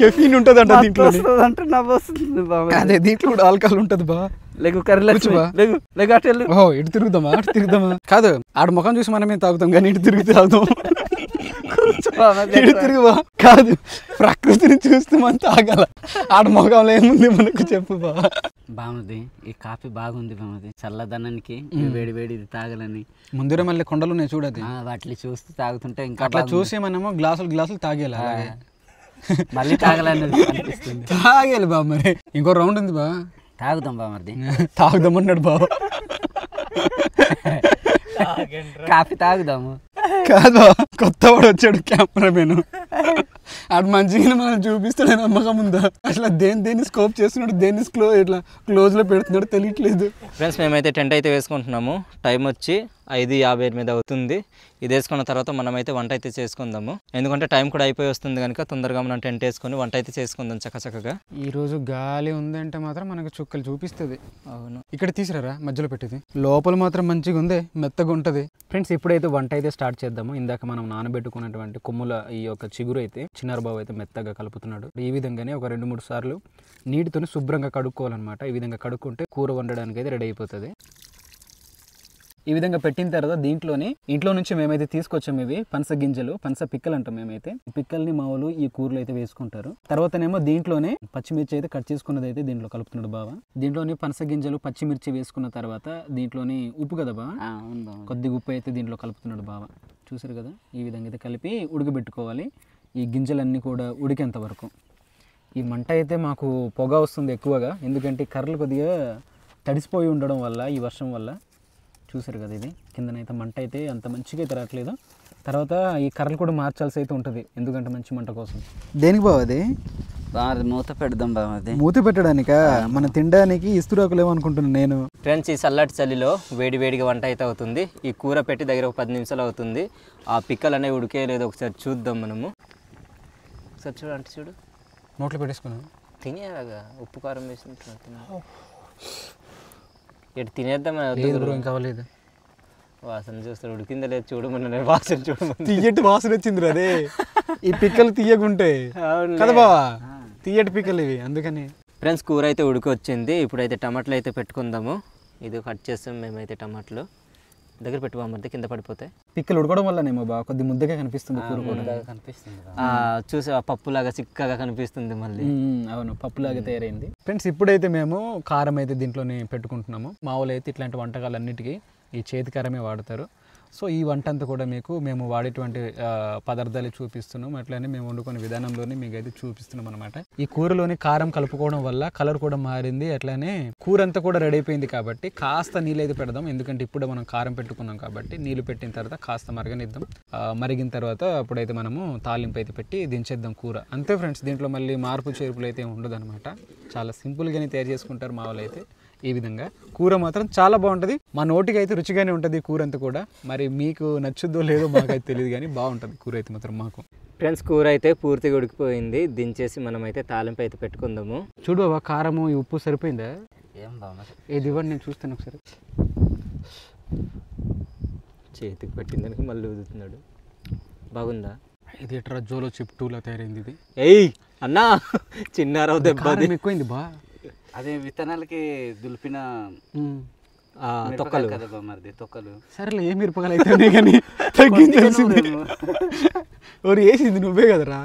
కెఫీన్ ఉంటుంది అంట దీంట్లో. అదే దీంట్లో కూడా ఆల్కహాల్ ఉంటుంది బా. ఇటు తిరుగుదామా? కాదు, ఆడ ముఖం చూసి మనమే తాగుతాం కానీ ఇటు తిరిగి తాగుదాం. తిరిగి బా కాదు ప్రకృతిని చూస్తే మనం తాగాల ఆడ మొగంలో ఏముంది మనకు చెప్పు బా బామది ఈ కాఫీ బాగుంది బామది చల్లదనానికి వేడి వేడి ఇది తాగాలని ముందర మళ్ళీ కొండలు ఉన్నాయి చూడది వాటిని చూస్తూ తాగుతుంటే ఇంకా అట్లా చూసి మనము గ్లాసులు తాగేయాలి అలాగే మళ్ళీ తాగాలని అనిపిస్తుంది. తాగేయాలి బా మరి ఇంకో రౌండ్ ఉంది బా తాగుదాం బామర్ది తాగుదామన్నాడు బావ కాఫీ తాగుదాము కాదు కొత్త వాడు వచ్చాడు కెమెరామెన్ అటు మంచిగా మనం చూపిస్తాడు నమ్మకం ఉందా అసలు దేన్ని స్కోప్ చేస్తున్నాడు దేన్ని ఇట్లా క్లోజ్ లో పెడుతున్నాడు తెలియట్లేదు. ఫ్రెండ్స్ మేమైతే టెంట్ అయితే వేసుకుంటున్నాము. టైం వచ్చి 5:58 అవుతుంది. ఇది వేసుకున్న తర్వాత మనమైతే వంట అయితే చేసుకుందాము. ఎందుకంటే టైం కూడా అయిపోయి వస్తుంది కనుక తొందరగా మనం టెంట్ వేసుకొని వంట అయితే చేసుకుందాం చక్కగా. ఈ రోజు గాలి ఉందంటే మాత్రం మనకు చుక్కలు చూపిస్తుంది. అవును ఇక్కడ తీసిరారా మధ్యలో పెట్టింది లోపల మాత్రం మంచిగా ఉంది మెత్తగా ఉంటది. ఫ్రెండ్స్ ఇప్పుడైతే వంట అయితే స్టార్ట్ చేద్దాము. ఇందాక మనం నానబెట్టుకున్నటువంటి కొమ్ముల ఈ యొక్క చిగురు అయితే చిన్నారబాబు అయితే మెత్తగా కలుపుతున్నాడు. ఈ విధంగానే ఒక 2-3 సార్లు నీటితో శుభ్రంగా కడుక్కోవాలన్నమాట. ఈ విధంగా కడుక్కుంటే కూర వండడానికి అయితే రెడీ అయిపోతుంది. ఈ విధంగా పెట్టిన తర్వాత దీంట్లోని ఇంట్లో నుంచి మేమైతే తీసుకొచ్చాము ఇవి పనస గింజలు పనస పిక్కలు అంటాం మేమైతే. ఈ పిక్కల్ని మా వాళ్ళు ఈ కూరలు అయితే వేసుకుంటారు. తర్వాతనేమో దీంట్లోనే పచ్చిమిర్చి అయితే కట్ చేసుకున్నది అయితే దీంట్లో కలుపుతున్నాడు బావ. దీంట్లోని పనస గింజలు పచ్చిమిర్చి వేసుకున్న తర్వాత దీంట్లోని ఉప్పు కదా బావ కొద్దిగా ఉప్పు అయితే దీంట్లో కలుపుతున్నాడు బావ. చూసారు కదా ఈ విధంగా అయితే కలిపి ఉడకబెట్టుకోవాలి. ఈ గింజలన్నీ కూడా ఉడికేంత వరకు. ఈ మంట అయితే మాకు పొగ వస్తుంది ఎక్కువగా, ఎందుకంటే కర్రలు కొద్దిగా తడిసిపోయి ఉండడం వల్ల ఈ వర్షం వల్ల. చూసారు కదా ఇది కిందనైతే మంట అయితే అంత మంచిగా అయితే రావట్లేదు. తర్వాత ఈ కర్రలు కూడా మార్చాల్సి అయితే ఉంటుంది, ఎందుకంటే మంచి మంట కోసం. దేనికి బావది మూత పెడదాం బావది. మూత పెట్టడానికా మనం తినడానికి ఇస్తురాకులేమో అనుకుంటున్నాను నేను. ఫ్రెండ్స్ ఈ చల్లటి చలిలో వేడిగా వంట అయితే అవుతుంది. ఈ కూర పెట్టి దగ్గర ఒక 10 నిమిషాలు అవుతుంది. ఆ పిక్కలు అనేవి ఉడికేయలేదు ఒకసారి చూద్దాం మనము. ఒకసారి చూడు అంటే చూడు నోట్లో పెట్టేసుకున్నాను తినేలాగా ఉప్పు కారం వేసి ఇటు తినేద్దాం. ఇంకా అవ్వలేదు. వాసన చూస్తాడు ఉడికిందా లేదు చూడమన్నా వాసన చూడమని. తీయటి వాసన వచ్చింది అదే ఈ పిక్కలు తీయకుంటే కదా బావా తీయటి పిక్కలు ఇవి అందుకని. ఫ్రెండ్స్ కూర అయితే ఉడికి వచ్చింది. ఇప్పుడైతే టమాటాలు అయితే పెట్టుకుందాము. ఇది కట్ చేస్తాం మేమైతే టమాటాలు. దగ్గర పెట్టుకోమంటే కింద పడిపోతాయి. పిక్కలు ఉడకడం వల్లనేమో బాగా కొద్ది ముద్దగా కనిపిస్తుంది కూర కూడా కనిపిస్తుంది. చూసి ఆ పప్పులాగా చిక్కగా కనిపిస్తుంది మళ్ళీ. అవును పప్పులాగా తయారైంది. ఫ్రెండ్స్ ఇప్పుడైతే మేము కారం అయితే దీంట్లోనే పెట్టుకుంటున్నాము. మామూలు అయితే ఇట్లాంటి వంటకాలన్నిటికీ ఈ చేతి కారమే వాడతారు. సో ఈ వంట అంతా కూడా మీకు మేము వాడేటువంటి పదార్థాలు చూపిస్తున్నాం. అట్లనే మేము వండుకునే విధానంలోనే మీకు అయితే చూపిస్తున్నాం అనమాట. ఈ కూరలోని కారం కలుపుకోవడం వల్ల కలర్ కూడా మారింది. అట్లానే కూర అంతా కూడా రెడీ అయిపోయింది కాబట్టి కాస్త నీళ్ళు అయితే పెడదాం. ఎందుకంటే ఇప్పుడు మనం కారం పెట్టుకున్నాం కాబట్టి నీళ్ళు పెట్టిన తర్వాత కాస్త మరగనిద్దాం. మరిగిన తర్వాత అప్పుడైతే మనము తాలింపు అయితే పెట్టి దించేద్దాం కూర. అంతే ఫ్రెండ్స్, దీంట్లో మళ్ళీ మార్పు చేర్పులు అయితే ఉండదు అనమాట. చాలా సింపుల్గానే తయారు చేసుకుంటారు మా వాళ్ళు అయితే. ఈ విధంగా కూర మాత్రం చాలా బాగుంటుంది. మా నోటికి అయితే రుచిగానే ఉంటుంది కూర అంతా కూడా. మరి మీకు నచ్చుద్దో లేదో మాకైతే తెలియదు, కానీ బాగుంటుంది కూర అయితే మాత్రం మాకు. ఫ్రెండ్స్ కూర అయితే పూర్తిగా ఉడికిపోయింది. దించేసి మనం అయితే తాలింపు అయితే పెట్టుకుందాము. చూడు బాబా కారము ఈ ఉప్పు సరిపోయిందా? ఏం బాగా ఏది ఇవ్వండి నేను చూస్తాను ఒకసారి. చేతికి పెట్టిన దానికి మళ్ళీ ఊదుతున్నాడు. బాగుందా? ఇది ఎట్రా జోలో చిప్ 2లా తయారైంది ఇది. ఏయ్ అన్నా చిన్నారావు దెబ్బ ఎక్కువైంది బా. అదే విత్తనాలకి దులిపిన తొక్కలు కదా బామర్ది తొక్కలు. సరేలే ఏ మిరపకాయలు అయితే కానీ తగ్గించాల్సింది. ఎవరు వేసింది నువ్వే కదరా,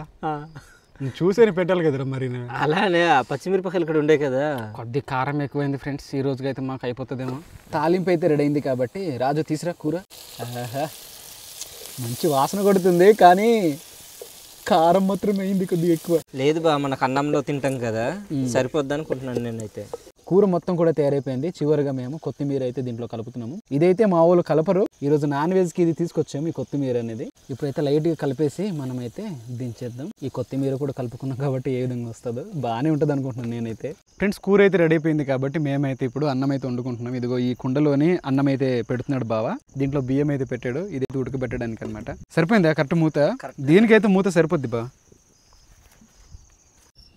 చూసేనే పెట్టాలి కదరా. మరి అలానే పచ్చిమిరపకాయలు ఇక్కడ ఉండే కదా. కొద్ది కారం ఎక్కువైంది ఫ్రెండ్స్. ఈ రోజుకి అయితే మాకు అయిపోతుందేమో. తాలింపు అయితే రెడీ అయింది కాబట్టి రాజు తీసిరా కూర. మంచి వాసన కొడుతుంది, కానీ కారం మాత్రం అయింది కొద్దిగా ఎక్కువ. లేదు బా మనకు అన్నంలో తింటాం కదా, సరిపోద్ది అనుకుంటున్నాను నేనైతే. కూర మొత్తం కూడా తయారైపోయింది. చివరిగా మేము కొత్తిమీర అయితే దీంట్లో కలుపుతున్నాము. ఇదైతే మా వాళ్ళు కలపరు. ఈరోజు నాన్ వెజ్కి ఇది తీసుకొచ్చాము ఈ కొత్తిమీర అనేది. ఇప్పుడైతే లైట్గా కలిపేసి మనమైతే దించేద్దాం. ఈ కొత్తిమీర కూడా కలుపుకున్నాం కాబట్టి ఏ విధంగా వస్తుందో బాగానే ఉంటుంది అనుకుంటున్నాను నేనైతే. ఫ్రెండ్స్ కూర అయితే రెడీ అయిపోయింది కాబట్టి మేమైతే ఇప్పుడు అన్నం అయితే వండుకుంటున్నాం. ఇదిగో ఈ కుండలోని అన్నం అయితే పెడుతున్నాడు బావ. దీంట్లో బియ్యం అయితే పెట్టాడు, ఇది ఉడకబెట్టడానికి అనమాట. సరిపోయిందా కరెక్ట్ మూత? దీనికైతే మూత సరిపోద్ది బా.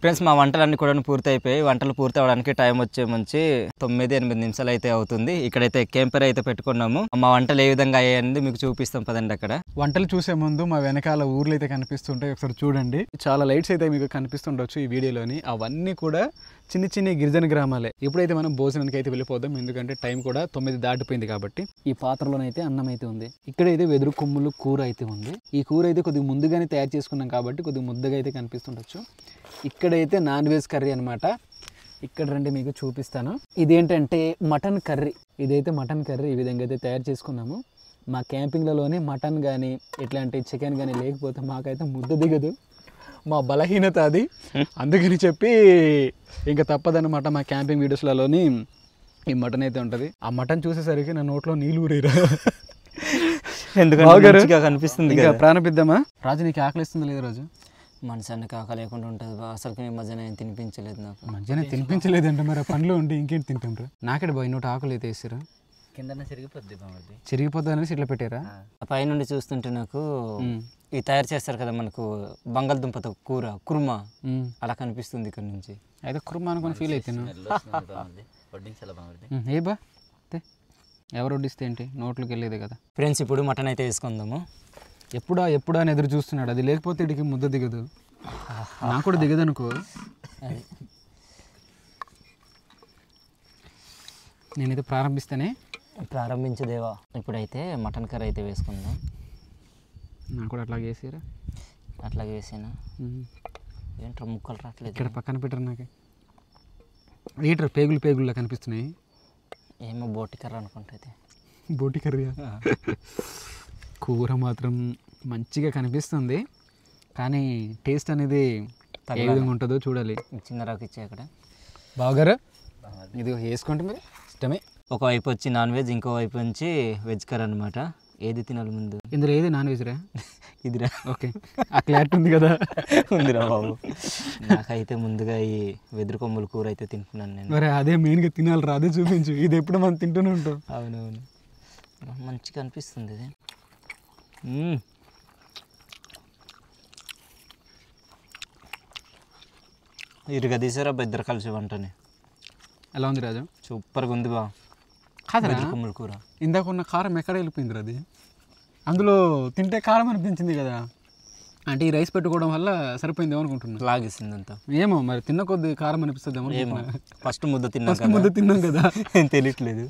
ఫ్రెండ్స్ మా వంటలన్నీ కూడా పూర్తి అయిపోయాయి. వంటలు పూర్తి అవ్వడానికి టైం వచ్చే నుంచి 9-8 నిమిషాలు అయితే అవుతుంది. ఇక్కడైతే క్యాంపర్ అయితే పెట్టుకున్నాము. మా వంటలు ఏ విధంగా అయ్యాయని మీకు చూపిస్తాం పదండి. అక్కడ వంటలు చూసే ముందు మా వెనకాల ఊర్లు అయితే కనిపిస్తుంటాయి, ఒకసారి చూడండి. చాలా లైట్స్ అయితే మీకు కనిపిస్తుండొచ్చు ఈ వీడియోలోని. అవన్నీ కూడా చిన్న చిన్న గిరిజన గ్రామాలే. ఇప్పుడైతే మనం భోజనానికి అయితే వెళ్ళిపోదాం, ఎందుకంటే టైం కూడా 9 దాటిపోయింది కాబట్టి. ఈ పాత్రలోనైతే అన్నం అయితే ఉంది, ఇక్కడైతే వెదురు కొమ్ములు కూర అయితే ఉంది. ఈ కూర అయితే కొద్దిగా ముందుగానే తయారు చేసుకున్నాం కాబట్టి కొద్దిగా ముద్దగా అయితే కనిపిస్తుండొచ్చు. ఇక్కడైతే నాన్ వెజ్ కర్రీ అనమాట. ఇక్కడ రండి మీకు చూపిస్తాను. ఇదేంటంటే మటన్ కర్రీ. ఇదైతే మటన్ కర్రీ ఈ విధంగా అయితే తయారు చేసుకున్నాము. మా క్యాంపింగ్లలోనే మటన్ కానీ ఇట్లాంటి చికెన్ కానీ లేకపోతే మాకైతే ముద్ద దిగదు, మా బలహీనత అది. అందుకని చెప్పి ఇంకా తప్పదన్నమాట. మా క్యాంపింగ్ వీడియోస్లలోని ఈ మటన్ అయితే ఉంటుంది. ఆ మటన్ చూసేసరికి నా నోట్లో నీళ్ళు ఊరేరా. ఎందుకంటే కనిపిస్తుంది ఇంకా ప్రాణపిద్దామా? రాజు నీకు ఆకలిస్తుంది లేదు రాజు? మనసాన్ని కాక లేకుండా ఉంటుంది బా. అసలు మధ్యాహ్నం ఏం తినిపించలేదు నాకు. మధ్యాహ్నం తినిపించలేదంటే మరి పనిలో ఉండి ఇంకేంటి తింటాంరా? నాకెడ బాయ్ నోటి ఆకులు అయితే వేసారా? కింద చిరిగిపోద్ది బామర్ది. చిరిగిపోతుందని ఇట్లా పెట్టారా? పైనుండి చూస్తుంటే నాకు ఇవి తయారు చేస్తారు కదా మనకు బంగాళదుంపతో కూర కుర్మా అలా కనిపిస్తుంది ఇక్కడ నుంచి. అయితే కుర్మా అనుకుని ఫీల్ అవుతాను. ఏ బా ఎవరు వడ్డిస్తే ఏంటి, నోట్లోకి వెళ్ళేదే కదా. ఫ్రెండ్స్ ఇప్పుడు మటన్ అయితే వేసుకుందాము. ఎప్పుడా అని ఎదురు చూస్తున్నాడు. అది లేకపోతే ఇడికి ముద్ద దిగదు, నాకు కూడా దిగదు అనుకో. అది నేనైతే ప్రారంభించదేవా. ఇప్పుడైతే మటన్ కర్రీ అయితే వేసుకుందాం. నాకు కూడా అట్లాగే వేసారా? అట్లాగే వేసాను. ఏంట్రా ముక్కలు రావట్లేదు. ఇక్కడ పక్కన పెట్టరు నాకు. ఏంట్రా పేగుళ్ళ కనిపిస్తున్నాయి. ఏమో బోటి కర్రీ అనుకుంటుంది. బోటి కర్రీ కూర మాత్రం మంచిగా కనిపిస్తుంది, కానీ టేస్ట్ అనేది ఏ విధంగా ఉంటుందో చూడాలి. చిన్న రాకు ఇచ్చే అక్కడ బావగారు ఇది వేసుకుంటే మరి ఇష్టమే. ఒకవైపు వచ్చి నాన్ వెజ్, ఇంకో వైపు నుంచి వెజ్ కర్రీ అనమాట. ఏది తినాలి ముందు? ఇందులో ఏది నాన్ వెజ్ రా? ఇదిరా. ఓకే, ఆ క్లారిటీ ఉంది కదా. ఉందిరా బాబు. నాకైతే ముందుగా ఈ వెదురు కొమ్ముల కూర అయితే తింటున్నాను నేను. మరి అదే మెయిన్గా తినాలి రా, అదే చూపించు. ఇది ఎప్పుడు మనం తింటూనే ఉంటాం. అవునవును, మంచిగా అనిపిస్తుంది ఇది. ఇరుగా తీసారా ఇద్దరు కలిసి వంటని. ఎలా ఉంది రాజు? సూపర్గా ఉంది బా. కాదు కొమ్ముల కూర. ఇందాక ఉన్న కారం ఎక్కడ వెళ్ళిపోయింది అది? అందులో తింటే కారం అనిపించింది కదా, అంటే ఈ రైస్ పెట్టుకోవడం వల్ల సరిపోయింది అనుకుంటున్నా. లాగేసింది అంతా. ఏమో మరి తిన్న కొద్ది కారం అనిపిస్తుంది ఏమో. ఫస్ట్ ముద్ద తిన్నాం కదా, ఏం తెలియట్లేదు.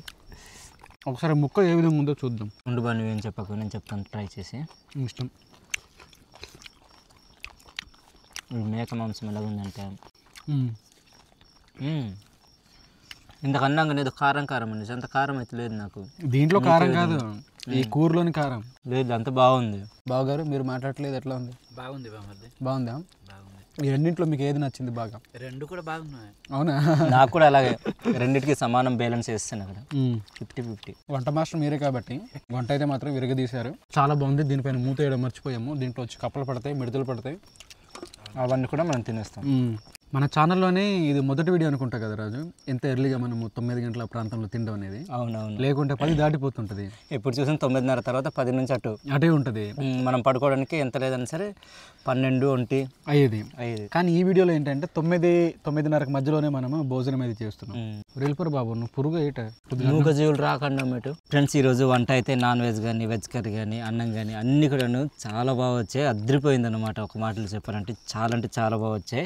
ఒకసారి ముక్క ఏ విధంగా ఉందో చూద్దాం. ఉండు బా, నువ్వేం చెప్పకు, నేను చెప్తాను ట్రై చేసి. ఇష్టం. మేక మాంసం ఎలా ఉందంటే ఇంతకు అన్నాక ఏదో కారం అండి, అంత కారం అయితే లేదు నాకు. దీంట్లో కారం కాదు, ఈ కూరలోని కారం లేదు. అంత బాగుంది. బావగారు మీరు మాట్లాడట్లేదు, ఎట్లా ఉంది? బాగుంది బామర్ది. బాగుందా? ఈ రెండింటిలో మీకు ఏది నచ్చింది బాగా? రెండు కూడా బాగున్నాయి. అవునా? నాకు కూడా అలాగే, రెండింటికి సమానం బ్యాలెన్స్ చేస్తాను అక్కడ. 50-50. వంట మాస్టర్ మీరే కాబట్టి వంట అయితే మాత్రం విరగదీశారు. చాలా బాగుంది. దీనిపైన మూత వేయడం మర్చిపోయాము. దీంట్లో వచ్చి కప్పలు పడతాయి, మిడతలు పడతాయి, అవన్నీ కూడా మనం తినేస్తాం. మన ఛానల్లోనే ఇది మొదటి వీడియో అనుకుంటా కదా రాజు, ఎంత ఎర్లీగా మనము 9 గంటల ప్రాంతంలో తినడం అనేది. అవునవును, లేకుంటే 10 దాటిపోతుంటుంది. ఎప్పుడు చూసిన 9:30 తర్వాత 10 నుంచి అటే ఉంటుంది. మనం పడుకోవడానికి ఎంత లేదని సరే 12-1 అయ్యేది. కానీ ఈ వీడియోలో ఏంటంటే 9-9:30 మధ్యలోనే మనము భోజనం అయితే చేస్తున్నాం. వెళ్ళిపోరు బాబు, నువ్వు పురుగు ఏట మూగజీవులు రాకుండా మెటు. ఫ్రెండ్స్ ఈరోజు వంట అయితే నాన్ వెజ్ కానీ వెజ్ కర్రీ కానీ అన్నం కానీ అన్ని కూడాను చాలా బాగా వచ్చాయి. అదిరిపోయింది అనమాట. ఒక మాటలు చెప్పాలంటే చాలా అంటే చాలా బాగా వచ్చాయి.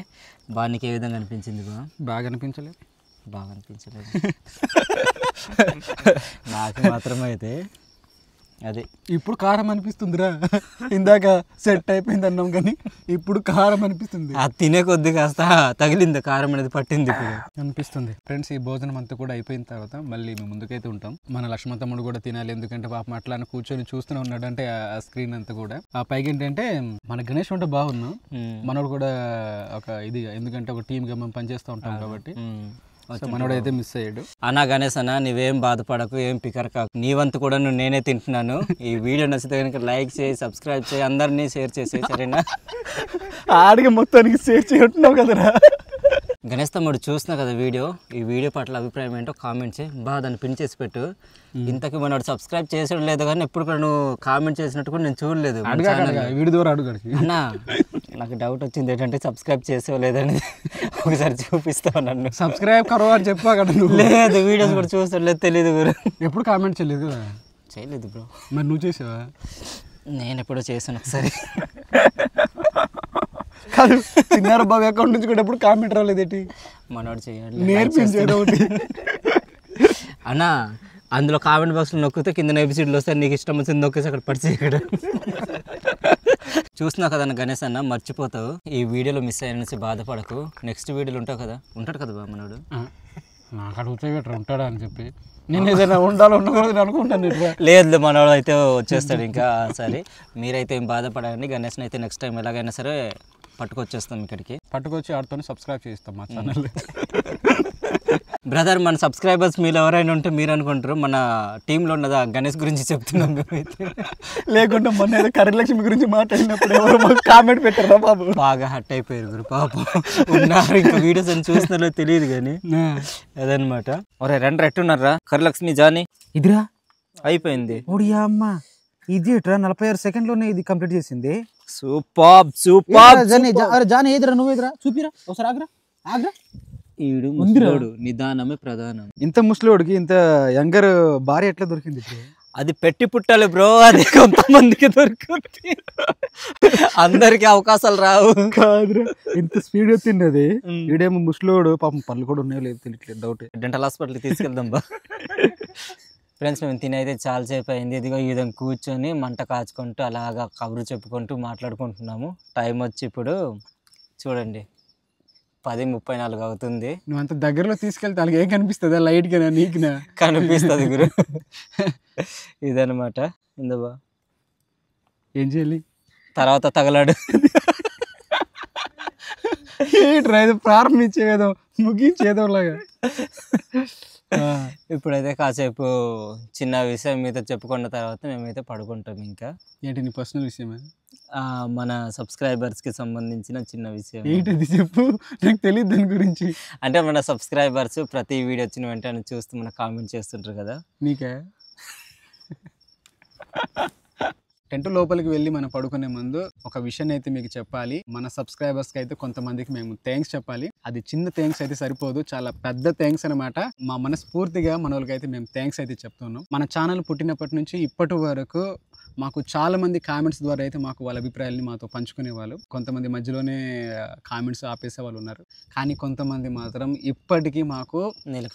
బాగా నీకు ఏ విధంగా అనిపించింది? బాగా అనిపించలేదు. బాగా అనిపించలేదు నాకు మాత్రమే. అయితే అదే ఇప్పుడు కారం అనిపిస్తుందిరా. ఇందాక సెట్ అయిపోయింది అన్నాం కానీ ఇప్పుడు కారం అనిపిస్తుంది. అది తినే కొద్ది కాస్త తగిలింది, కారం అనేది పట్టింది ఇప్పుడు అనిపిస్తుంది. ఫ్రెండ్స్ ఈ భోజనం అంతా కూడా అయిపోయిన తర్వాత మళ్ళీ మేము ముందుకైతే ఉంటాం. మన లక్ష్మణ తమ్ముడు కూడా తినాలి, ఎందుకంటే పాపం అట్లా కూర్చొని చూస్తూనే ఉన్నాడు. అంటే ఆ స్క్రీన్ అంతా కూడా. ఆ పైకి ఏంటంటే మన గణేష్ ఉంటే బాగున్నాం, మనోడు కూడా ఒక ఇది, ఎందుకంటే ఒక టీమ్ గా మనం పనిచేస్తూ ఉంటాం కాబట్టి మనోడైతే మిస్ అయ్యాడు. అన్నా గణేష్ అన్న, నువ్వేం బాధపడకు, ఏం పికర్ కాకు, నీ వంతు కూడా నేనే తింటున్నాను. ఈ వీడియో నచ్చితే కనుక లైక్ చేయి, సబ్స్క్రైబ్ చేయి, అందరినీ షేర్ చేసి, సరేనా? ఆడికి మొత్తానికి షేర్ చేయట్టున్నావు కదరా. గణేష్ తమ్ముడు చూస్తున్నా కదా వీడియో, ఈ వీడియో పట్ల అభిప్రాయం ఏంటో కామెంట్ చేయి. బాగా దాన్ని పిన్ చేసి పెట్టు. ఇంతకీ మనోడు సబ్స్క్రైబ్ చేసడం లేదు కానీ ఎప్పుడు కూడా నువ్వు కామెంట్ చేసినట్టు కూడా నేను చూడలేదు. వీడియో ద్వారా అడుగు అన్నా, నాకు డౌట్ వచ్చింది ఏంటంటే సబ్స్క్రైబ్ చేసావు లేదని. ఒకసారి చూపిస్తావు నన్ను. సబ్స్క్రైబ్ కరో అని చెప్పా కదా నువ్వు. లేదు, వీడియోస్ కూడా చూస్తలేదు, తెలియదు గురు. ఎప్పుడు కామెంట్ చేయలేదు కదా? చేయలేదు బ్రో. మరి నువ్వు చేసావా? నేను ఎప్పుడో చేశాను ఒకసారి. కాదు చిన్నార బాబు అకౌంట్ నుంచి కూడా ఎప్పుడు కామెంట్ రాలేదు ఏంటి మనోడు చేయాలి నేర్పించేది ఒకటి అన్న అందులో కామెంట్ బాక్స్లో నొక్కితే కింద ఎపిసోడ్లు వస్తాయి నీకు ఇష్టం వచ్చింది నొక్కేసి అక్కడ పడిచి ఇక్కడ చూస్తున్నావు కదా గణేష్ అన్న మర్చిపోతావు ఈ వీడియోలో మిస్ అయినసి బాధపడకు నెక్స్ట్ వీడియోలో ఉంటావు కదా ఉంటాడు కదా బా మనోడు నాకు అడుగుతాయి ఉంటాడా అని చెప్పి నేను ఏదైనా ఉండాలనుకోలేదు అనుకుంటాను లేదు మనోడు అయితే వచ్చేస్తాడు ఇంకా సరే మీరైతే ఏం బాధపడండి గణేష్ని అయితే నెక్స్ట్ టైం ఎలాగైనా సరే పట్టుకొచ్చేస్తాం ఇక్కడికి పట్టుకొచ్చి ఆడుతో సబ్స్క్రైబ్ చేస్తాం మా ఛానల్ బ్రదర్ మన సబ్స్క్రైబర్స్ మీరు ఎవరైనా ఉంటే మీరు అనుకుంటారు మన టీంలో ఉన్నదా గణేష్ గురించి చెప్తున్నాం మేమైతే లేకుంటే మొన్న ఏదో కరెలక్ష్మి గురించి మాట్లాడినప్పుడు ఎవరు మాకు కామెంట్ పెట్టారా బాబు బాగా హట్ అయిపోయారు గురు పాపం ఉన్నారు ఇంకా వీడియోస్ అని చూస్తున్నారో తెలియదు కానీ అదనమాట ఒరే రెండు రెట్టున్నారా కరలక్ష్మి జాని ఇదిరా అయిపోయింది ఓడియా అమ్మ ఇది 46 సెకండ్లోనే ఇది కంప్లీట్ చేసింది సూపర్ సూపర్ జాని ఏదిరా నువ్వు ఎదురా చూపిరా ఒకసారి ఆగ్రా ఆగ్రా ఈడు ముసలోడు నిదానమే ప్రధానం ఇంత ముసలోడికి ఇంత యంగర్ భార్య ఎట్లా దొరికింది అది పెట్టి పుట్టాలి బ్రో అది కొంతమందికి దొరుకుతుంది అందరికి అవకాశాలు రావు కాదురా ఇంత స్పీడ్ వచ్చింది అది వీడేమో ముసలోడు పాపం పళ్ళు కూడా ఉన్నాయో లేదు తెలియట్లేదు డౌట్ డెంటల్ హాస్పిటల్కి తీసుకెళ్దాం బా ఫ్రెండ్స్ మేము తినైతే చాలాసేపు అయింది ఇదిగో ఈ విధంగా కూర్చొని మంట కాచుకుంటూ అలాగా కబురు చెప్పుకుంటూ మాట్లాడుకుంటున్నాము టైం వచ్చి ఇప్పుడు చూడండి 10:34 అవుతుంది నువ్వు అంత దగ్గరలో తీసుకెళ్తే వాళ్ళకి ఏం కనిపిస్తుందా లైట్గా నీకునా కనిపిస్తుంది గురు ఇదనమాట ఇందుబా ఏం చేయాలి తర్వాత తగలాడు ఏంట్రా ఇది ప్రారంభించేదో ముగించేదో లాగా ఇప్పుడైతే కాసేపు చిన్న విషయం మీద చెప్పుకున్న తర్వాత మేమైతే పడుకుంటాం ఇంకా ఏంటి నీ పర్సనల్ విషయమే మన సబ్స్క్రైబర్స్కి సంబంధించిన చిన్న విషయం ఏంటిది చెప్పు నాకు తెలియదు దాని గురించి అంటే మన సబ్స్క్రైబర్స్ ప్రతి వీడియో వచ్చిన వెంటనే చూస్తూ మన కామెంట్ చేస్తుంటారు కదా నీకే టెంట్ లోపలికి వెళ్ళి మనం పడుకునే ముందు ఒక విషయం అయితే మీకు చెప్పాలి మన సబ్స్క్రైబర్స్కి అయితే కొంతమందికి మేము థ్యాంక్స్ చెప్పాలి అది చిన్న థ్యాంక్స్ అయితే సరిపోదు చాలా పెద్ద థ్యాంక్స్ అనమాట మా మనస్ఫూర్తిగా మన వాళ్ళకైతే మేము థ్యాంక్స్ అయితే చెప్తున్నాం మన ఛానల్ పుట్టినప్పటి నుంచి ఇప్పటి వరకు మాకు చాలా మంది కామెంట్స్ ద్వారా అయితే మాకు వాళ్ళ అభిప్రాయాలని మాతో పంచుకునే వాళ్ళు కొంతమంది మధ్యలోనే కామెంట్స్ ఆపేసే వాళ్ళు ఉన్నారు కానీ కొంతమంది మాత్రం ఇప్పటికీ మాకు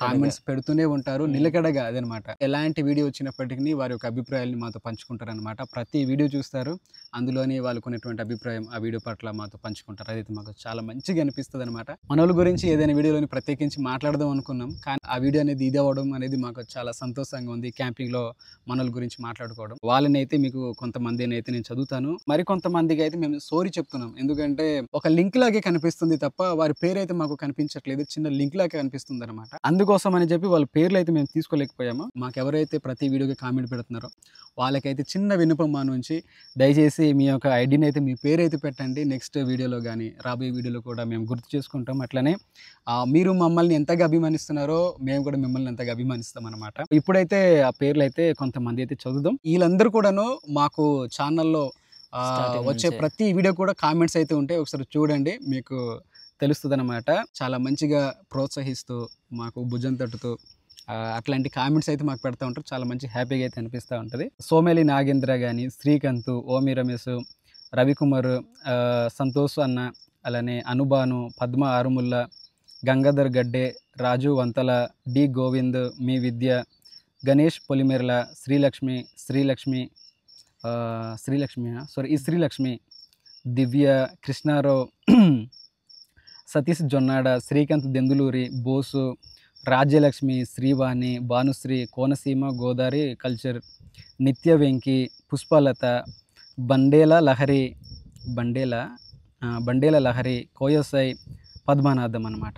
కామెంట్స్ పెడుతూనే ఉంటారు నిలకడగా అదనమాట ఎలాంటి వీడియో వచ్చినప్పటికీ వారి యొక్క అభిప్రాయాలని మాతో పంచుకుంటారు అనమాట ప్రతి వీడియో చూస్తారు అందులోని వాళ్ళకు ఉన్నటువంటి అభిప్రాయం ఆ వీడియో పట్ల మాతో పంచుకుంటారు అదైతే మాకు చాలా మంచిగా అనిపిస్తుంది అనమాట మనోళ్ళ గురించి ఏదైనా వీడియోలోని ప్రత్యేకించి మాట్లాడదాం అనుకున్నాం కానీ ఆ వీడియో అనేది ఇది అవ్వడం అనేది మాకు చాలా సంతోషంగా ఉంది క్యాంపింగ్లో మనోళ్ళ గురించి మాట్లాడుకోవడం వాళ్ళని అయితే మీకు కొంతమందిని అయితే నేను చదువుతాను మరి కొంతమందికి అయితే మేము స్టోరీ చెప్తున్నాం ఎందుకంటే ఒక లింక్ లాగే కనిపిస్తుంది తప్ప వారి పేరు అయితే మాకు కనిపించట్లేదు చిన్న లింక్ లాగే కనిపిస్తుంది అనమాట అందుకోసం అని చెప్పి వాళ్ళ పేర్లు అయితే మేము తీసుకోలేకపోయాము మాకు ఎవరైతే ప్రతి వీడియోకి కామెంట్ పెడుతున్నారో వాళ్ళకైతే చిన్న విన్నపం మా నుంచి దయచేసి మీ యొక్క ఐడిని అయితే మీ పేరు అయితే పెట్టండి నెక్స్ట్ వీడియోలో కానీ రాబోయే వీడియోలో కూడా మేము గుర్తు చేసుకుంటాం అట్లనే మీరు మమ్మల్ని ఎంతగా అభిమానిస్తున్నారో మేము కూడా మిమ్మల్ని ఎంతగా అభిమానిస్తాం అనమాట ఇప్పుడైతే ఆ పేర్లు అయితే కొంతమంది అయితే చదువుదాం వీళ్ళందరూ కూడాను మాకు ఛానల్లో వచ్చే ప్రతి వీడియో కూడా కామెంట్స్ అయితే ఉంటాయి ఒకసారి చూడండి మీకు తెలుస్తుంది అనమాట చాలా మంచిగా ప్రోత్సహిస్తూ మాకు భుజం తట్టుతూ అట్లాంటి కామెంట్స్ అయితే మాకు పెడతా ఉంటారు చాలా మంచి హ్యాపీగా అయితే అనిపిస్తూ ఉంటుంది సోమేలి నాగేంద్ర కానీ శ్రీకాంత్ ఓమి రమేష్ రవికుమార్ సంతోష్ అన్న అలానే అనుబాను పద్మ ఆరుముల్లా గంగాధర్ గడ్డే రాజు వంతల డి గోవింద్ మీ విద్య గణేష్ పొలిమేర్ల శ్రీలక్ష్మి దివ్య కృష్ణారావు సతీష్ జొన్నాడ శ్రీకాంత్ దెందులూరి బోసు రాజ్యలక్ష్మి శ్రీవాణి భానుశ్రీ కోనసీమ గోదావరి కల్చర్ నిత్య వెంకి పుష్పలత బండేల లహరి కోయసాయి పద్మనాథం అన్నమాట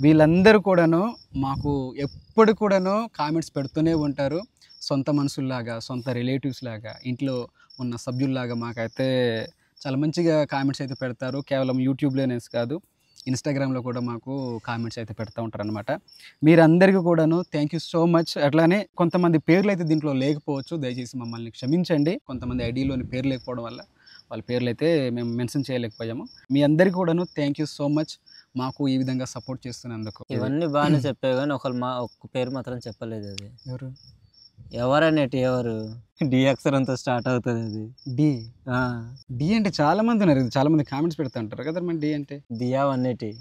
వీళ్ళందరూ కూడాను మాకు ఎప్పుడు కూడాను కామెంట్స్ పెడుతూనే ఉంటారు సొంత మనుషుల్లాగా సొంత రిలేటివ్స్ లాగా ఇంట్లో ఉన్న సభ్యుల్లాగా మాకైతే చాలా మంచిగా కామెంట్స్ అయితే పెడతారు కేవలం యూట్యూబ్లోనే కాదు ఇన్స్టాగ్రామ్లో కూడా మాకు కామెంట్స్ అయితే పెడతా ఉంటారు అనమాట మీరందరికీ కూడాను థ్యాంక్ యూ సో మచ్ అట్లానే కొంతమంది పేర్లు అయితే దీంట్లో లేకపోవచ్చు దయచేసి మమ్మల్ని క్షమించండి కొంతమంది ఐడిలోని పేరు లేకపోవడం వల్ల వాళ్ళ పేర్లు అయితే మేము మెన్షన్ చేయలేకపోయాము మీ అందరికీ కూడాను థ్యాంక్ యూ సో మచ్ మాకు ఈ విధంగా సపోర్ట్ చేస్తున్నందుకు ఇవన్నీ బాగానే చెప్పావు కానీ ఒక్క పేరు మాత్రం చెప్పలేదు అది ఎవరు ఎవరనేటి ఎవరు డి అక్షరంతో స్టార్ట్ అవుతుంది అది. డి డి అంటే చాలా మంది ఉన్నారు, చాలా మంది కామెంట్స్ పెడతా ఉంటారు కదా మరి డి అంటే. దియా అన్నేటి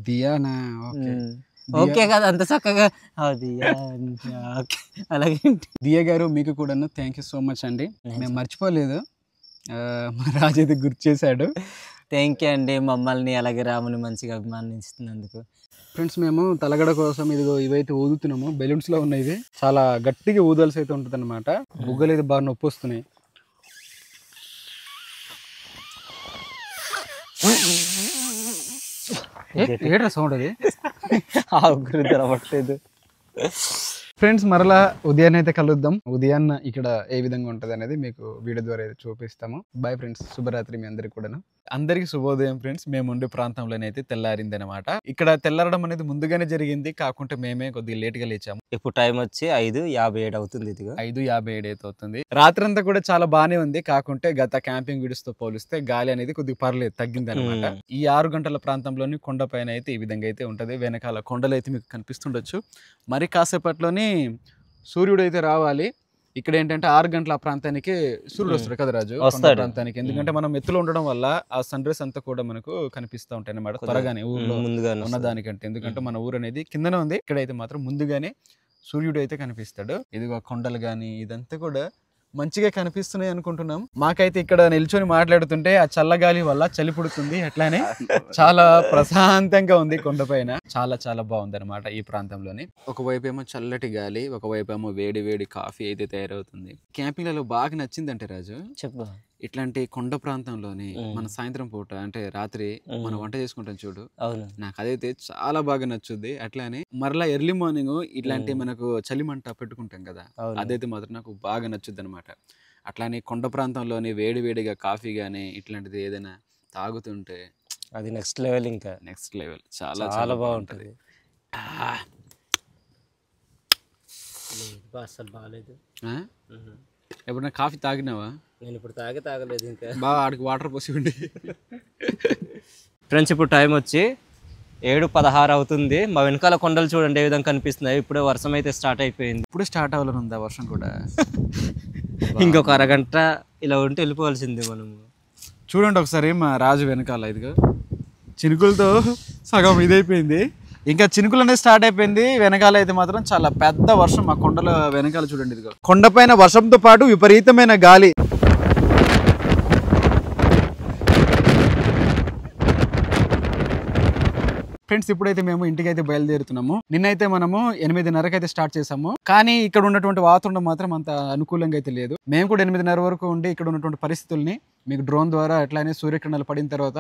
దియానా? ఓకే కదా అంత చక్కగా అలాగే. దియా గారు మీకు కూడాను థ్యాంక్ యూ సో మచ్ అండి, మేము మర్చిపోలేదు, మా రాజు అయితే గుర్తు చేశాడు. థ్యాంక్ యూ అండి మమ్మల్ని అలాగే రాముని మంచిగా అభిమానిస్తున్నందుకు. ఫ్రెండ్స్ మేము తలగడ కోసం ఇదిగో ఇవైతే ఊదుతున్నాము, బెలూన్స్ లో ఉన్నాయి, ఇవి చాలా గట్టిగా ఊదాల్సి అయితే ఉంటుంది అనమాట. బుగ్గలు అయితే బాగా నొప్పి వస్తున్నాయి. ఏట్రా సౌండ్ అది? ఆగురు తెరవట్లేదు. ఫ్రెండ్స్ మరలా ఉదయాన్నే అయితే కలుద్దాం. ఉదయాన్న ఇక్కడ ఏ విధంగా ఉంటుంది అనేది మీకు వీడియో ద్వారా అయితే చూపిస్తాము. బాయ్ ఫ్రెండ్స్, శుభరాత్రి మీ అందరికి కూడాను. అందరికి శుభోదయం ఫ్రెండ్స్. మేము ఉండే ప్రాంతంలోనైతే తెల్లారింది అనమాట. ఇక్కడ తెల్లారడం అనేది ముందుగానే జరిగింది, కాకుంటే మేమే కొద్దిగా లేట్ గా లేచాము. ఇప్పుడు టైం వచ్చి 5:57 అవుతుంది. ఇదిగా 5:57 అయితే అవుతుంది. రాత్రి అంతా కూడా చాలా బాగానే ఉంది, కాకుంటే గత క్యాంపింగ్ వీడియోస్ తో పోలిస్తే గాలి అనేది కొద్దిగా పర్లేదు, తగ్గింది అనమాట. ఈ 6 గంటల ప్రాంతంలోని కొండ పైన అయితే ఈ విధంగా అయితే ఉంటది. వెనకాల కొండలు అయితే మీకు కనిపిస్తుండొచ్చు. మరి కాసేపట్లోని సూర్యుడు అయితే రావాలి. ఇక్కడ ఏంటంటే 6 గంటల ప్రాంతానికి సూర్యుడు వస్తాడు కదా రాజు, ప్రాంతానికి. ఎందుకంటే మనం ఎత్తులో ఉండడం వల్ల ఆ సన్ రైస్ అంతా కూడా మనకు కనిపిస్తూ ఉంటాయి అన్నమాట త్వరగానే ఊర్లో ఉన్న దానికంటే. ఎందుకంటే మన ఊరు అనేది కిందనే ఉంది, ఇక్కడైతే మాత్రం ముందుగానే సూర్యుడు అయితే కనిపిస్తాడు. ఇదిగో కొండలు గాని ఇదంతా కూడా మంచిగా కనిపిస్తున్నాయి అనుకుంటున్నాం. మాకైతే ఇక్కడ నిల్చొని మాట్లాడుతుంటే ఆ చల్లగాలి వల్ల చలి పుడుతుంది, అట్లానే చాలా ప్రశాంతంగా ఉంది కొండపైన. చాలా చాలా బాగుంది అనమాట ఈ ప్రాంతంలోని. ఒకవైపు ఏమో చల్లటి గాలి, ఒకవైపు ఏమో వేడి వేడి కాఫీ అయితే తయారవుతుంది. క్యాంపింగ్లలో బాగా నచ్చిందంటే రాజు చెప్పు, ఇట్లాంటి కొండ ప్రాంతంలోని మన సాయంత్రం పూట అంటే రాత్రి మనం వంట చేసుకుంటాం చూడు, నాకు అదైతే చాలా బాగా నచ్చుద్ది. అట్లానే మరలా ఎర్లీ మార్నింగ్ ఇట్లాంటి మనకు చలిమంట పెట్టుకుంటాం కదా, అదైతే మాత్రం నాకు బాగా నచ్చుద్ది అనమాట. అట్లానే కొండ ప్రాంతంలోని వేడి వేడిగా కాఫీ గానీ ఇట్లాంటిది ఏదైనా తాగుతుంటే అది నెక్స్ట్ లెవెల్, ఇంకా నెక్స్ట్ లెవెల్. చాలా చాలా బాగుంటుంది. అసలు బాగాలేదు. ఎప్పుడైనా కాఫీ తాగినావా? నేను ఇప్పుడు తాగలేదు, ఇంకా బాగా ఆడికి వాటర్ పోసి ఉండి. ఫ్రెండ్స్ ఇప్పుడు టైం వచ్చి 7:16 అవుతుంది. మా వెనకాల కొండలు చూడండి ఏ విధంగా కనిపిస్తున్నాయి. ఇప్పుడే వర్షం అయితే స్టార్ట్ అయిపోయింది. ఇప్పుడే స్టార్ట్ అవ్వాలని ఉందా వర్షం కూడా? ఇంకొక అరగంట ఇలా ఉంటే వెళ్ళిపోవాల్సిందే మనము. చూడండి ఒకసారి మా రాజు వెనకాల ఇదిగో చినుకులతో సగం ఇదైపోయింది, ఇంకా చినుకులు అనేది స్టార్ట్ అయిపోయింది. వెనకాల అయితే మాత్రం చాలా పెద్ద వర్షం. ఆ కొండల వెనకాల చూడండి, ఇదిగో కొండపైన వర్షంతో పాటు విపరీతమైన గాలి. ఫ్రెండ్స్ ఇప్పుడైతే మేము ఇంటికి అయితే బయలుదేరుతున్నాము. నిన్నైతే మనము 8:30కి అయితే స్టార్ట్ చేసాము, కానీ ఇక్కడ ఉన్నటువంటి వాతావరణం మాత్రం అంత అనుకూలంగా అయితే లేదు. మేము కూడా 8:30 వరకు ఉండి ఇక్కడ ఉన్నటువంటి పరిస్థితుల్ని మీకు డ్రోన్ ద్వారా అట్లానే సూర్యకిరణాలు పడిన తర్వాత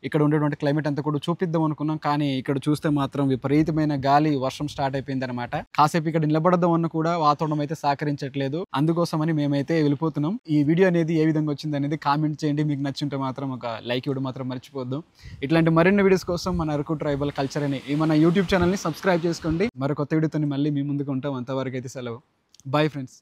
ఇక్కడ ఉండేటువంటి క్లైమేట్ అంతా కూడా చూపిద్దాం అనుకున్నాం. కానీ ఇక్కడ చూస్తే మాత్రం విపరీతమైన గాలి, వర్షం స్టార్ట్ అయిపోయింది అనమాట. కాసేపు ఇక్కడ నిలబడదాం అన్న కూడా వాతావరణం అయితే సహకరించట్లేదు. అందుకోసమని మేమైతే వెళ్ళిపోతున్నాం. ఈ వీడియో అనేది ఏ విధంగా వచ్చింది అనేది కామెంట్ చేయండి. మీకు నచ్చింటే మాత్రం ఒక లైక్ ఇవ్వడం మాత్రం మర్చిపోద్దు. ఇట్లాంటి మరిన్ని వీడియోస్ కోసం మన అరకు ట్రైబల్ కల్చర్ అని మన యూట్యూబ్ ఛానల్ని సబ్స్క్రైబ్ చేసుకోండి. మరో కొత్త వీడియోతో మళ్ళీ మీ ముందుకు ఉంటాం. అంతవరకు అయితే సెలవు. Bye friends.